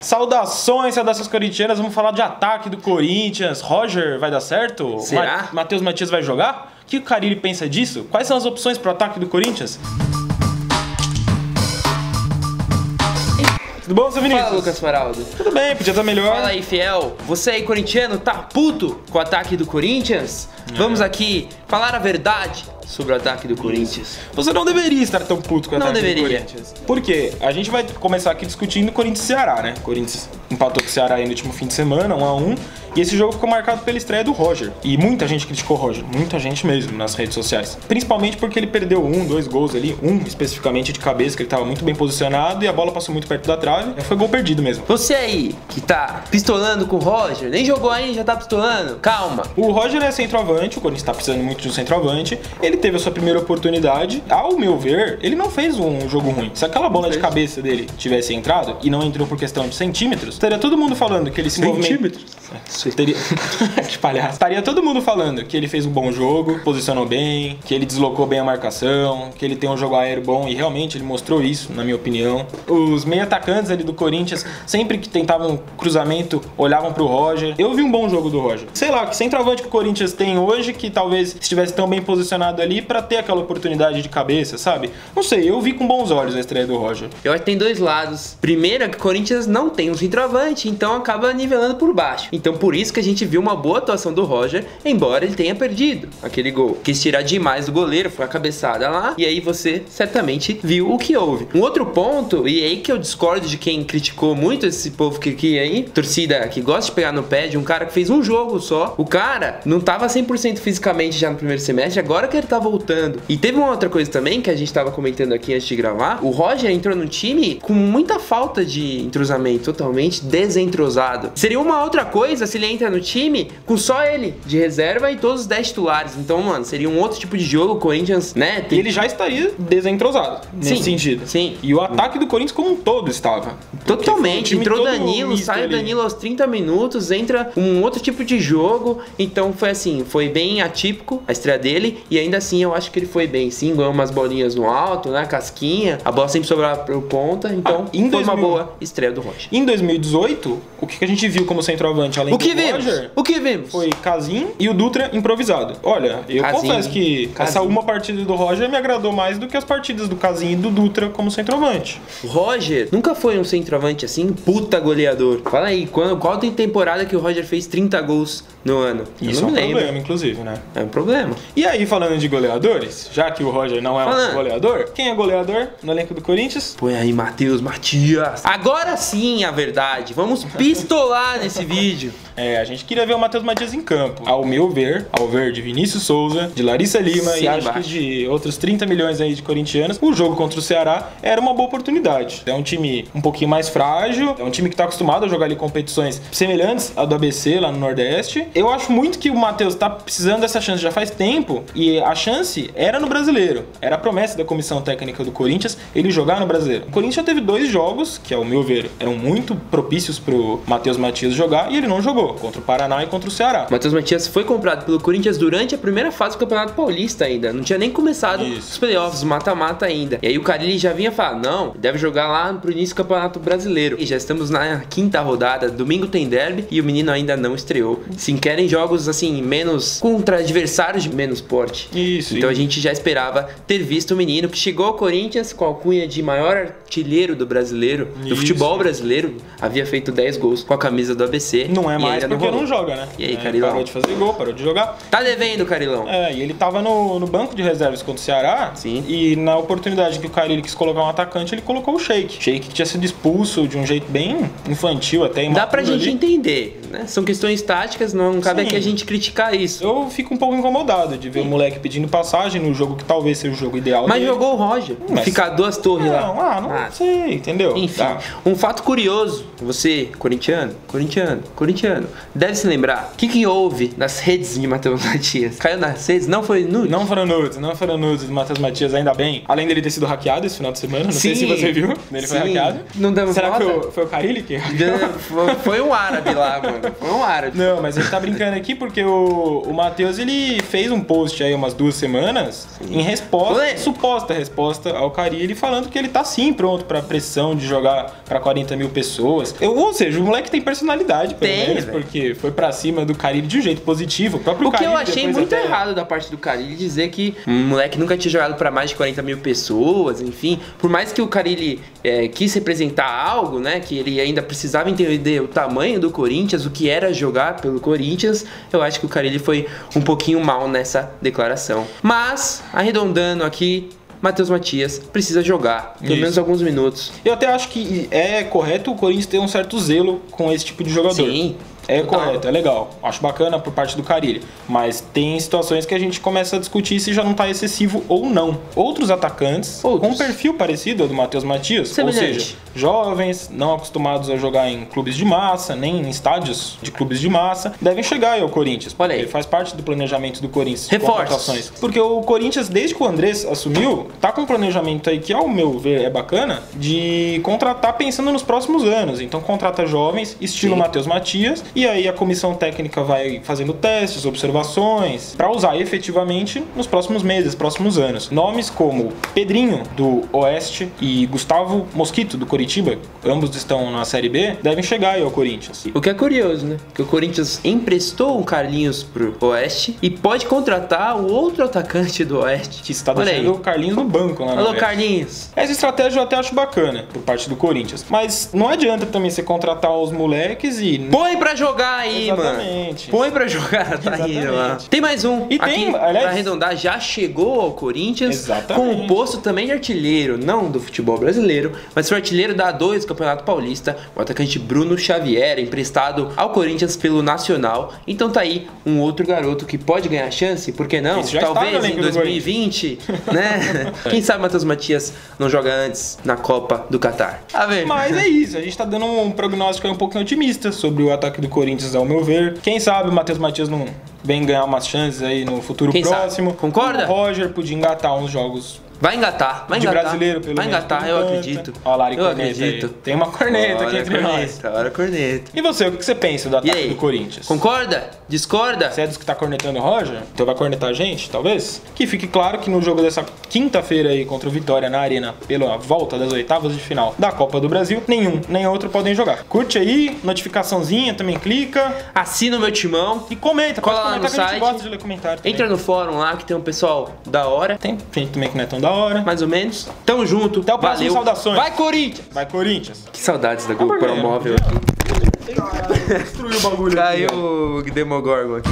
Saudações corintianas, vamos falar de ataque do Corinthians. Roger vai dar certo? Será? Matheus Matias vai jogar? O que o Carille pensa disso? Quais são as opções para o ataque do Corinthians? Tudo bom, seu Vinícius? Fala, Lucas Faraldo. Tudo bem, podia estar melhor. Fala aí, fiel. Você aí, corintiano, tá puto com o ataque do Corinthians? Vamos aqui falar a verdade sobre o ataque do Corinthians. Você não deveria estar tão puto com o Não ataque deveria. do Corinthians. Por quê? A gente vai começar aqui discutindo Corinthians e Ceará, né? Corinthians empatou com o Ceará aí no último fim de semana, 1-1. E esse jogo ficou marcado pela estreia do Roger. E muita gente criticou o Roger, muita gente mesmo nas redes sociais. Principalmente porque ele perdeu 2 gols ali, especificamente de cabeça, que ele estava muito bem posicionado e a bola passou muito perto da trave. Foi gol perdido mesmo. Você aí, que tá pistolando com o Roger, nem jogou ainda, já tá pistolando? Calma. O Roger é centroavante, o Corinthians tá precisando muito de um centroavante. Ele teve a sua primeira oportunidade. Ao meu ver, ele não fez um jogo ruim. Se aquela bola de cabeça dele tivesse entrado, e não entrou por questão de centímetros, estaria todo mundo falando que ele se movimentou. Teria... que palhaço. Estaria todo mundo falando que ele fez um bom jogo, posicionou bem, que ele deslocou bem a marcação, que ele tem um jogo aéreo bom, e realmente ele mostrou isso, na minha opinião. Os meio atacantes ali do Corinthians, sempre que tentavam cruzamento, olhavam pro Roger. Eu vi um bom jogo do Roger. Sei lá, que centroavante que o Corinthians tem hoje, que talvez estivesse tão bem posicionado ali pra ter aquela oportunidade de cabeça, sabe? Não sei, eu vi com bons olhos a estreia do Roger. Eu acho que tem dois lados. Primeiro é que o Corinthians não tem um centroavante, então acaba nivelando por baixo. Então por isso que a gente viu uma boa atuação do Roger, embora ele tenha perdido aquele gol. Quis tirar demais do goleiro, foi a cabeçada lá, e aí você certamente viu o que houve. Um outro ponto, e aí que eu discordo de quem criticou muito esse povo que aí, torcida que gosta de pegar no pé de um cara que fez um jogo só. O cara não tava 100% fisicamente já no primeiro semestre, agora que ele tá voltando. E teve uma outra coisa também que a gente tava comentando aqui antes de gravar. O Roger entrou no time com muita falta de entrosamento, totalmente desentrosado. Seria uma outra coisa se ele entra no time com só ele de reserva e todos os 10 titulares. Então, mano, seria um outro tipo de jogo. O Corinthians, né? E ele já estaria desentrosado nesse sentido. Sim. E o ataque do Corinthians como um todo estava. Totalmente. Entrou Danilo, sai o ali. Danilo aos 30 minutos, entra um outro tipo de jogo. Então foi assim, foi bem atípico a estreia dele. E ainda assim eu acho que ele foi bem. Sim, ganhou umas bolinhas no alto, né? Casquinha. A bola sempre sobrava pro ponta. Então foi uma boa estreia do Roger. Em 2018, o que a gente viu como centroavante além do Roger? O que vimos? Foi Casim e o Dutra improvisado. Olha, eu confesso que essa uma partida do Roger me agradou mais do que as partidas do Casim e do Dutra como centroavante. O Roger nunca foi um centroavante assim, puta goleador. Fala aí, qual tem temporada que o Roger fez 30 gols no ano? Isso é um problema, inclusive, né? É um problema. E aí, falando de goleadores, já que o Roger não é um goleador, quem é goleador no elenco do Corinthians? Põe aí, Matheus Matias. Agora sim, a verdade. Vamos pistolar nesse vídeo. A gente queria ver o Matheus Matias em campo. Ao meu ver, ao ver de Vinícius Souza, de Larissa Lima e acho que de outros 30 milhões aí de corintianos, o jogo contra o Ceará era uma boa oportunidade. É um time um pouquinho mais frágil, é um time que tá acostumado a jogar ali competições semelhantes à do ABC lá no Nordeste. Eu acho muito que o Matheus tá precisando dessa chance já faz tempo e a chance era no Brasileiro. Era a promessa da comissão técnica do Corinthians ele jogar no Brasileiro. O Corinthians já teve 2 jogos que, ao meu ver, eram muito propícios pro Matheus Matias jogar e ele não jogou. Contra o Paraná e contra o Ceará. Matheus Matias foi comprado pelo Corinthians durante a primeira fase do Campeonato Paulista ainda. Não tinha nem começado os playoffs, mata-mata ainda. E aí o Carille já vinha falar, não, deve jogar lá pro início do Campeonato Brasileiro. E já estamos na 5ª rodada, domingo tem derby e o menino ainda não estreou. Sim, querem jogos assim, menos contra adversários de menos porte. Então a gente já esperava ter visto o menino que chegou ao Corinthians com a alcunha de maior artilheiro do brasileiro, do futebol brasileiro. Havia feito 10 gols com a camisa do ABC. Não é mais porque não joga, né? E aí, Carilão? Parou de fazer gol, parou de jogar. Tá devendo, Carilão. E ele tava no banco de reservas contra o Ceará. Sim. E na oportunidade que o Carille quis colocar um atacante, ele colocou o Sheik. Sheik que tinha sido expulso de um jeito bem infantil até. Dá pra gente entender, né? São questões táticas, não cabe aqui a gente criticar isso. Eu fico um pouco incomodado de ver o moleque pedindo passagem no jogo que talvez seja o jogo ideal Mas dele. jogou o Roger. Ficar 2 torres lá. Não sei, entendeu? Enfim, um fato curioso. Você, corintiano, deve se lembrar. O que houve nas redes de Matheus Matias? Caiu nas redes? Não foi nude? Não foram nudes do Matheus Matias, ainda bem. Além dele ter sido hackeado esse final de semana, não sei se você viu. Ele foi hackeado. Não demos Será que foi o Carille que hackeou? Foi um árabe lá, mano. Foi um árabe. Não, mas ele tá brincando aqui porque o o Matheus, ele fez um post aí umas 2 semanas em resposta, suposta resposta ao Carille, falando que ele tá sim pronto pra pressão de jogar pra 40 mil pessoas. Ou seja, o moleque tem personalidade, pelo menos, porque foi pra cima do Carille de um jeito positivo. O que eu achei muito errado da parte do Carille dizer que o moleque nunca tinha jogado pra mais de 40 mil pessoas, enfim. Por mais que o Carille quis representar algo, né, que ele ainda precisava entender o tamanho do Corinthians, o que era jogar pelo Corinthians, eu acho que o Carille foi um pouquinho mal nessa declaração. Mas, arredondando aqui, Matheus Matias precisa jogar pelo menos alguns minutos. Eu até acho que é correto o Corinthians ter um certo zelo com esse tipo de jogador. Sim. É correto, é legal. Acho bacana por parte do Carille. Mas tem situações que a gente começa a discutir se já não tá excessivo ou não. Outros atacantes com um perfil parecido ao do Matheus Matias, ou seja, jovens, não acostumados a jogar em clubes de massa, nem em estádios de clubes de massa, devem chegar aí ao Corinthians. Olha aí. Ele faz parte do planejamento do Corinthians. Reforços. Porque o Corinthians, desde que o Andrés assumiu, tá com um planejamento aí que, ao meu ver, é bacana, de contratar pensando nos próximos anos. Então contrata jovens, estilo Matheus Matias, e aí a comissão técnica vai fazendo testes, observações, para usar efetivamente nos próximos meses, próximos anos. Nomes como Pedrinho, do Oeste, e Gustavo Mosquito, do Coritiba, ambos estão na Série B, devem chegar aí ao Corinthians. O que é curioso, né? Que o Corinthians emprestou o Carlinhos pro Oeste e pode contratar o outro atacante do Oeste. Que está deixando o Carlinhos no banco lá no Oeste. Carlinhos. Essa estratégia eu até acho bacana por parte do Corinthians. Mas não adianta também você contratar os moleques e... Põe pra jogar aí, Exatamente. Põe pra jogar, tá aí, lá. Tem mais um. E tem, aliás, pra arredondar, já chegou ao Corinthians com o posto também de artilheiro, não do futebol brasileiro, mas foi artilheiro da A2 do Campeonato Paulista, o atacante Bruno Xavier, emprestado ao Corinthians pelo Nacional. Então tá aí um outro garoto que pode ganhar chance, por que não? Talvez em 2020, né? Quem sabe Matheus Matias não joga antes na Copa do Catar. Mas é isso, a gente tá dando um prognóstico aí um pouquinho otimista sobre o ataque do Corinthians, ao meu ver. Quem sabe o Matheus Matias não vem ganhar umas chances aí no futuro próximo. Sabe? Concorda? O Roger podia engatar uns jogos. Vai engatar. De brasileiro, pelo menos. Vai engatar, eu acredito. Olha lá, eu acredito. Aí. Tem uma corneta aqui entre nós. Hora corneta. E você, o que você pensa do ataque do Corinthians? Concorda? Discorda? Você é dos que tá cornetando o Roger? Então vai cornetar a gente, talvez? Que fique claro que no jogo dessa quinta-feira aí contra o Vitória na Arena, pela volta das oitavas de final da Copa do Brasil, nenhum nem outro podem jogar. Curte aí, notificaçãozinha, também clica. Assina o meu timão. E comenta, cola lá no site. A gente gosta de ler comentário também. Entra no fórum lá que tem um pessoal da hora. Tem gente também que não é tão da hora. Mais ou menos. Tamo junto. Até o próximo. Saudações. Vai, Corinthians! Vai, Corinthians! Que saudades da GoPro móvel aqui. Destruiu o bagulho. Caiu o Demogorgon aqui.